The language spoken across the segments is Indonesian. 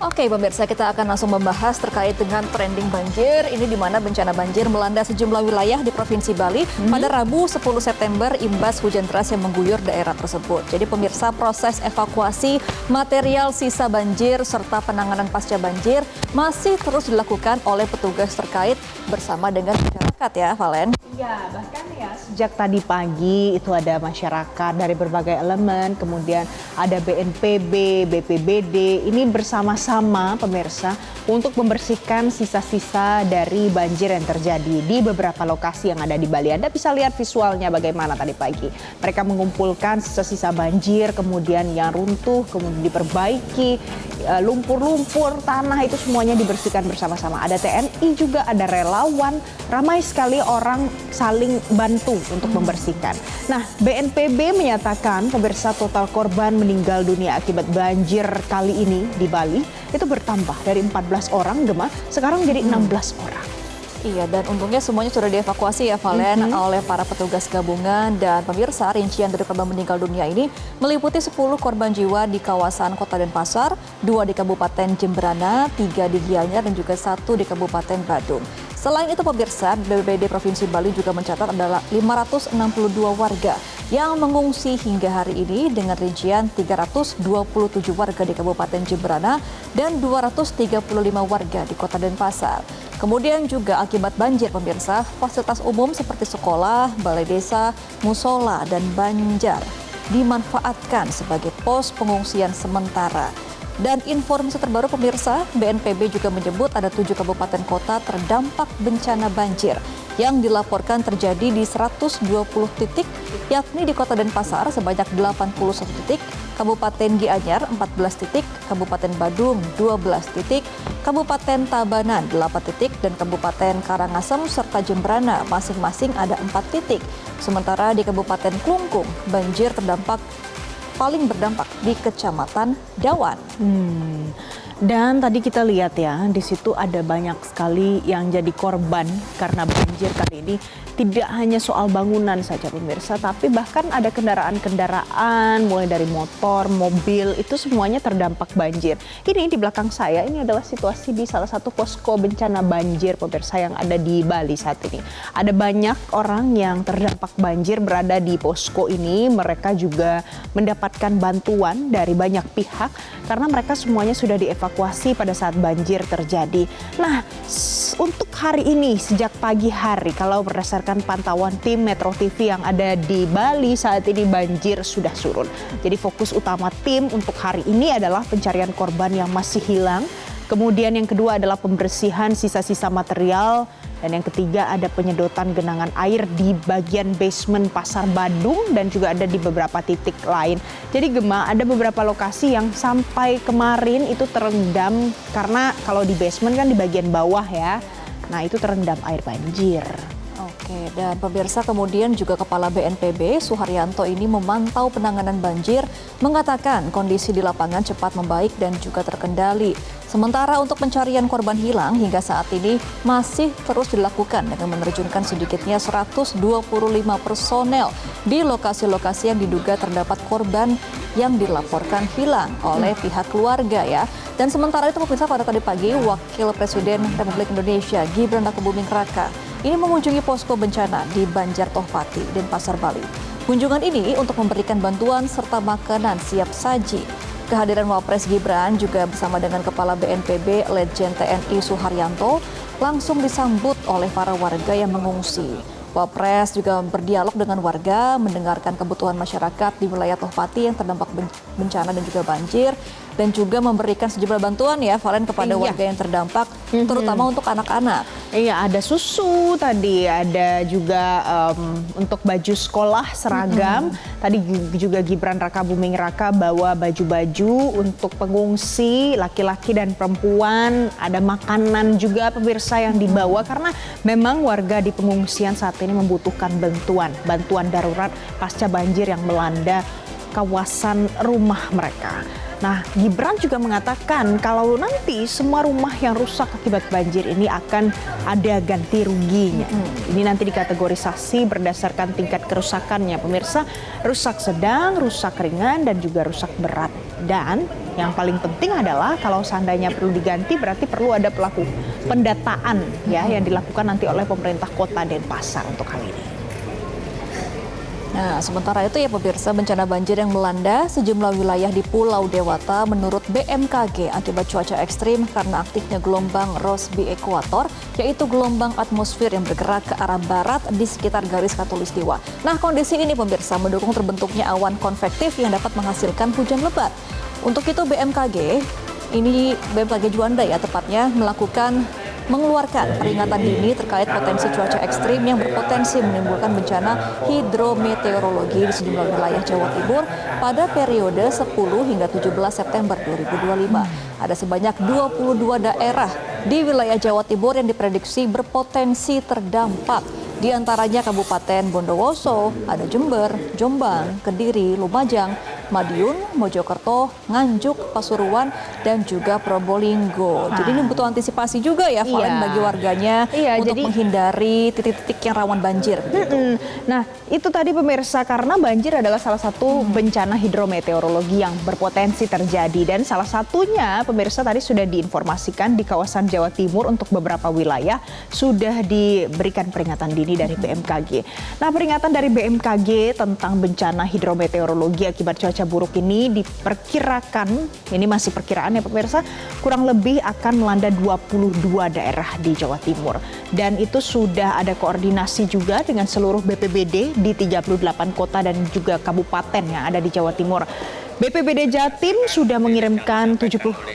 Oke, pemirsa, kita akan langsung membahas terkait dengan trending banjir. Ini di mana bencana banjir melanda sejumlah wilayah di Provinsi Bali pada Rabu 10 September imbas hujan deras yang mengguyur daerah tersebut. Jadi pemirsa, proses evakuasi material sisa banjir serta penanganan pasca banjir masih terus dilakukan oleh petugas terkait bersama dengan masyarakat ya, Valen. Iya, bahkan ya sejak tadi pagi itu ada masyarakat dari berbagai elemen, kemudian ada BNPB, BPBD, ini bersama-sama pemirsa untuk membersihkan sisa-sisa dari banjir yang terjadi di beberapa lokasi yang ada di Bali. Anda bisa lihat visualnya bagaimana tadi pagi. Mereka mengumpulkan sisa-sisa banjir, kemudian yang runtuh, kemudian diperbaiki, lumpur-lumpur, tanah itu semuanya dibersihkan bersama-sama. Ada TNI juga, ada relawan, ramai sekali orang saling bantu untuk membersihkan. Nah, BNPB menyatakan pemirsa total korban meninggal dunia akibat banjir kali ini di Bali itu bertambah dari 14 orang Gemma, sekarang jadi 16 orang. Iya, dan untungnya semuanya sudah dievakuasi ya, Valen, oleh para petugas gabungan. Dan pemirsa, rincian dari korban meninggal dunia ini meliputi 10 korban jiwa di kawasan Kota Denpasar, 2 di Kabupaten Jemberana, 3 di Gianyar, dan juga 1 di Kabupaten Badung. Selain itu pemirsa, BPBD Provinsi Bali juga mencatat adalah 562 warga yang mengungsi hingga hari ini dengan rincian 327 warga di Kabupaten Jemberana dan 235 warga di Kota Denpasar. Kemudian juga akibat banjir pemirsa, fasilitas umum seperti sekolah, balai desa, musola, dan banjar dimanfaatkan sebagai pos pengungsian sementara. Dan informasi terbaru pemirsa, BNPB juga menyebut ada 7 kabupaten kota terdampak bencana banjir yang dilaporkan terjadi di 120 titik, yakni di Kota Denpasar sebanyak 81 titik, Kabupaten Gianyar 14 titik, Kabupaten Badung 12 titik, Kabupaten Tabanan 8 titik, dan Kabupaten Karangasem serta Jemberana masing-masing ada 4 titik. Sementara di Kabupaten Klungkung, banjir paling berdampak di Kecamatan Dawan. Dan tadi kita lihat ya, di situ ada banyak sekali yang jadi korban karena banjir kali ini. Tidak hanya soal bangunan saja pemirsa, tapi bahkan ada kendaraan-kendaraan mulai dari motor, mobil, itu semuanya terdampak banjir. Ini di belakang saya, ini adalah situasi di salah satu posko bencana banjir pemirsa yang ada di Bali saat ini. Ada banyak orang yang terdampak banjir berada di posko ini. Mereka juga mendapatkan bantuan dari banyak pihak karena mereka semuanya sudah dievakuasi pada saat banjir terjadi. Nah, untuk hari ini sejak pagi hari, kalau berdasarkan pantauan tim Metro TV yang ada di Bali saat ini banjir sudah surut. Jadi fokus utama tim untuk hari ini adalah pencarian korban yang masih hilang. Kemudian yang kedua adalah pembersihan sisa-sisa material. Dan yang ketiga ada penyedotan genangan air di bagian basement Pasar Badung dan juga ada di beberapa titik lain. Jadi Gemma, ada beberapa lokasi yang sampai kemarin itu terendam karena kalau di basement kan di bagian bawah ya. Nah itu terendam air banjir. Oke, dan pemirsa kemudian juga Kepala BNPB Suharyanto ini memantau penanganan banjir, mengatakan kondisi di lapangan cepat membaik dan juga terkendali. Sementara untuk pencarian korban hilang hingga saat ini masih terus dilakukan dengan menerjunkan sedikitnya 125 personel di lokasi-lokasi yang diduga terdapat korban yang dilaporkan hilang oleh pihak keluarga ya. Dan sementara itu pemirsa, pada tadi pagi Wakil Presiden Republik Indonesia Gibran Rakabuming Raka ini mengunjungi posko bencana di Banjar Tohpati, Denpasar, Bali. Kunjungan ini untuk memberikan bantuan serta makanan siap saji. Kehadiran Wapres Gibran juga bersama dengan Kepala BNPB Letjen TNI Suharyanto langsung disambut oleh para warga yang mengungsi. Wapres juga berdialog dengan warga, mendengarkan kebutuhan masyarakat di wilayah Tohpati yang terdampak bencana dan juga banjir, dan juga memberikan sejumlah bantuan ya, Valen, kepada warga yang terdampak, terutama untuk anak-anak. Iya, ada susu tadi, ada juga untuk baju sekolah seragam. Tadi juga Gibran Rakabuming Raka bawa baju-baju untuk pengungsi, laki-laki dan perempuan. Ada makanan juga pemirsa yang dibawa karena memang warga di pengungsian saat ini membutuhkan bantuan darurat pasca banjir yang melanda kawasan rumah mereka. Nah, Gibran juga mengatakan kalau nanti semua rumah yang rusak akibat banjir ini akan ada ganti ruginya. Ini nanti dikategorisasi berdasarkan tingkat kerusakannya. Pemirsa, rusak sedang, rusak ringan, dan juga rusak berat. Dan Yang paling penting adalah kalau seandainya perlu diganti berarti perlu ada pelaku pendataan ya yang dilakukan nanti oleh pemerintah Kota Denpasar untuk hal ini. Nah, sementara itu ya pemirsa, bencana banjir yang melanda sejumlah wilayah di Pulau Dewata menurut BMKG akibat cuaca ekstrim karena aktifnya gelombang Rossby ekuator, yaitu gelombang atmosfer yang bergerak ke arah barat di sekitar garis khatulistiwa. Nah, kondisi ini pemirsa mendukung terbentuknya awan konvektif yang dapat menghasilkan hujan lebat. Untuk itu BMKG Juanda ya tepatnya mengeluarkan peringatan dini terkait potensi cuaca ekstrim yang berpotensi menimbulkan bencana hidrometeorologi di sejumlah wilayah Jawa Timur pada periode 10 hingga 17 September 2025. Ada sebanyak 22 daerah di wilayah Jawa Timur yang diprediksi berpotensi terdampak. Di antaranya Kabupaten Bondowoso, ada Jember, Jombang, Kediri, Lumajang, Madiun, Mojokerto, Nganjuk, Pasuruan, dan juga Probolinggo. Jadi ini butuh antisipasi juga ya, Valen, bagi warganya untuk menghindari titik-titik yang rawan banjir. Nah, itu tadi pemirsa, karena banjir adalah salah satu bencana hidrometeorologi yang berpotensi terjadi. Dan salah satunya, pemirsa tadi sudah diinformasikan di kawasan Jawa Timur untuk beberapa wilayah sudah diberikan peringatan dini dari BMKG. Nah, peringatan dari BMKG tentang bencana hidrometeorologi akibat cuaca buruk ini diperkirakan, ini masih perkiraan ya pemirsa, kurang lebih akan melanda 22 daerah di Jawa Timur. Dan itu sudah ada koordinasi juga dengan seluruh BPBD di 38 kota dan juga kabupaten yang ada di Jawa Timur. BPBD Jatim sudah mengirimkan 70%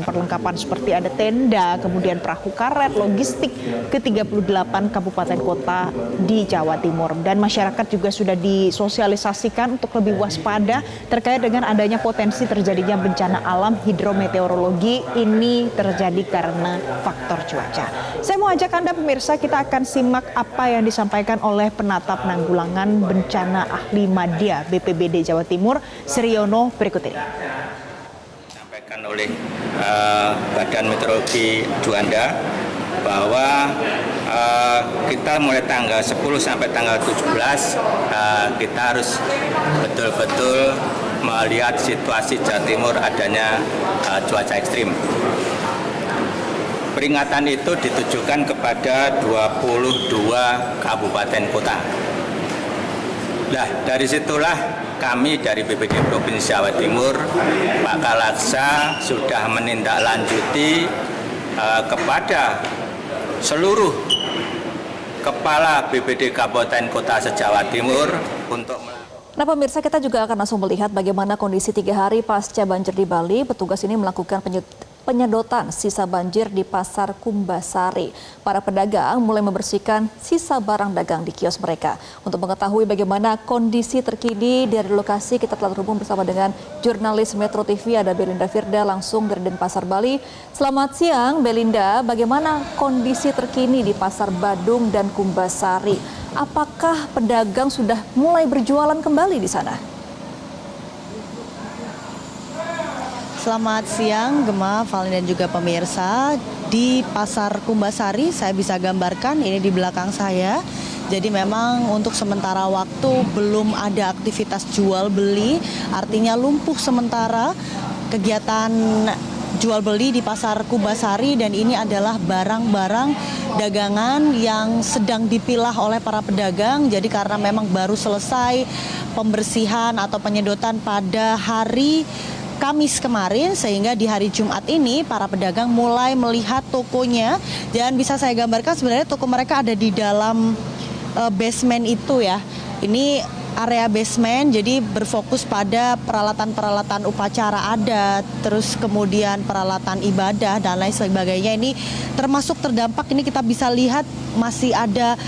perlengkapan seperti ada tenda, kemudian perahu karet, logistik ke 38 kabupaten kota di Jawa Timur. Dan masyarakat juga sudah disosialisasikan untuk lebih waspada terkait dengan adanya potensi terjadinya bencana alam hidrometeorologi ini terjadi karena faktor cuaca. Saya mau ajak Anda pemirsa, kita akan simak apa yang disampaikan oleh penata penanggulangan bencana ahli Madya BPBD Jawa Timur, Sriono, berikut ini. Disampaikan oleh Badan Meteorologi Juanda bahwa kita mulai tanggal 10 sampai tanggal 17 kita harus betul-betul melihat situasi Jawa Timur adanya cuaca ekstrim. Peringatan itu ditujukan kepada 22 kabupaten kota. Nah, dari situlah kami dari BPD Provinsi Jawa Timur, Pak Kalaksa sudah menindaklanjuti kepada seluruh kepala BPD Kabupaten Kota se-Jawa Timur untuk Nah pemirsa, kita juga akan langsung melihat bagaimana kondisi 3 hari pasca banjir di Bali. Petugas ini melakukan penyedotan sisa banjir di Pasar Kumbasari. Para pedagang mulai membersihkan sisa barang dagang di kios mereka. Untuk mengetahui bagaimana kondisi terkini dari lokasi, kita telah terhubung bersama dengan jurnalis Metro TV, ada Belinda Firda langsung dari Denpasar, Bali. Selamat siang Belinda, bagaimana kondisi terkini di Pasar Badung dan Kumbasari? Apakah pedagang sudah mulai berjualan kembali di sana? Selamat siang Gemma, Valen dan juga pemirsa. Di Pasar Kumbasari saya bisa gambarkan ini di belakang saya. Jadi memang untuk sementara waktu belum ada aktivitas jual beli, artinya lumpuh sementara kegiatan jual beli di Pasar Kumbasari, dan ini adalah barang-barang dagangan yang sedang dipilah oleh para pedagang. Jadi karena memang baru selesai pembersihan atau penyedotan pada hari Kamis kemarin, sehingga di hari Jumat ini para pedagang mulai melihat tokonya, dan bisa saya gambarkan sebenarnya toko mereka ada di dalam basement itu ya. Ini area basement, jadi berfokus pada peralatan-peralatan upacara adat, terus kemudian peralatan ibadah dan lain sebagainya. Ini termasuk terdampak, ini kita bisa lihat masih ada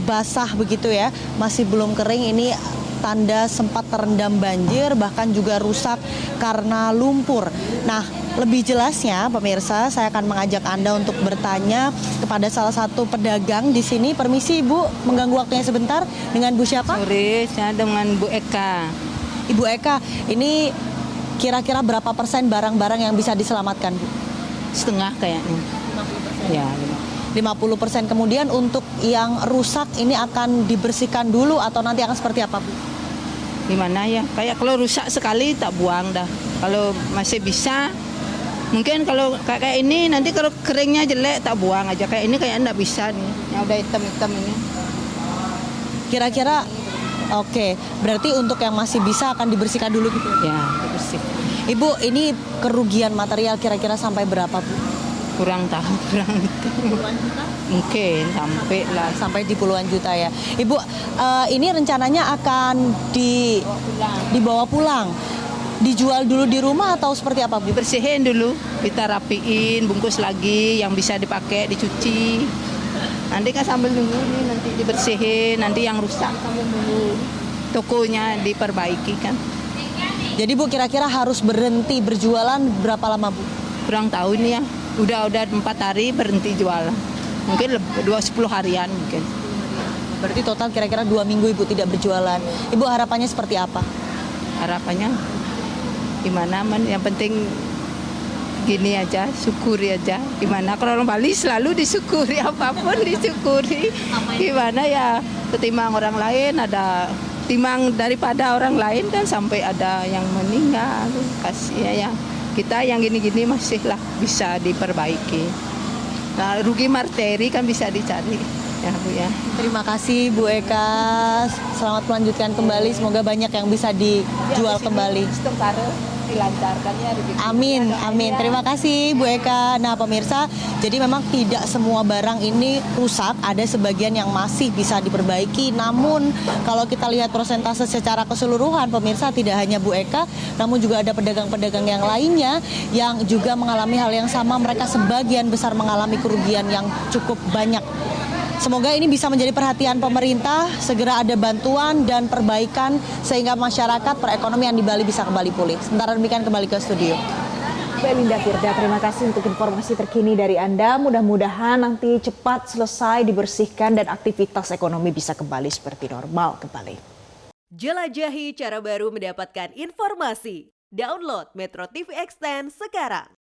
basah begitu ya, masih belum kering. Ini tanda sempat terendam banjir, bahkan juga rusak karena lumpur. Nah, lebih jelasnya pemirsa, saya akan mengajak Anda untuk bertanya kepada salah satu pedagang di sini. Permisi Ibu, mengganggu waktunya sebentar. Dengan Bu siapa? Sore, saya dengan Bu Eka. Ibu Eka, ini kira-kira berapa persen barang-barang yang bisa diselamatkan, Bu? Setengah kayaknya. 50%. Ya. 50%. Kemudian untuk yang rusak ini akan dibersihkan dulu atau nanti akan seperti apa, Bu? gimana ya, kayak kalau rusak sekali tak buang dah. Kalau masih bisa, mungkin kalau kayak ini nanti kalau keringnya jelek tak buang aja. Kayak ini kayak enggak bisa nih, yang udah hitam-hitam ini. Kira-kira oke, berarti untuk yang masih bisa akan dibersihkan dulu gitu. Ya, bersih. Ibu, ini kerugian material kira-kira sampai berapa, Bu? Kurang tahu, kurang itu. Mungkin sampai lah. Sampai di puluhan juta ya. Ibu, ini rencananya akan dibawa pulang. Dijual dulu di rumah atau seperti apa, Bu? Dibersihin dulu, kita rapiin, bungkus lagi yang bisa dipakai, dicuci. Nanti kan sambil nunggu nih, nanti dibersihin, nanti yang rusak sambil nunggu tokonya diperbaiki kan. Jadi Bu, kira-kira harus berhenti berjualan berapa lama, Bu? Kurang tahu nih ya, udah 4 hari berhenti jualan. Mungkin 10 harian mungkin. Berarti total kira-kira 2 minggu Ibu tidak berjualan. Ibu harapannya seperti apa? Harapannya gimana man, yang penting gini aja, syukuri aja. Gimana kalau orang Bali selalu disyukuri, apapun disyukuri. Gimana ya, ketimbang orang lain ada, timbang daripada orang lain kan sampai ada yang meninggal. Kasih ya, kita yang gini-gini masih lah bisa diperbaiki. Nah, rugi materi kan bisa dicari ya Bu ya. Terima kasih Bu Eka. Selamat melanjutkan kembali. Semoga banyak yang bisa dijual kembali. Dilancarkan ya. Amin, amin. Terima kasih Bu Eka. Nah pemirsa, jadi memang tidak semua barang ini rusak. Ada sebagian yang masih bisa diperbaiki. Namun kalau kita lihat persentase secara keseluruhan, pemirsa, tidak hanya Bu Eka, namun juga ada pedagang-pedagang yang lainnya yang juga mengalami hal yang sama. Mereka sebagian besar mengalami kerugian yang cukup banyak. Semoga ini bisa menjadi perhatian pemerintah, segera ada bantuan dan perbaikan sehingga masyarakat perekonomian di Bali bisa kembali pulih. Sementara demikian kembali ke studio. Belinda Firda, terima kasih untuk informasi terkini dari Anda. Mudah-mudahan nanti cepat selesai dibersihkan dan aktivitas ekonomi bisa kembali seperti normal kembali. Jelajahi cara baru mendapatkan informasi. Download Metro TV Extend sekarang.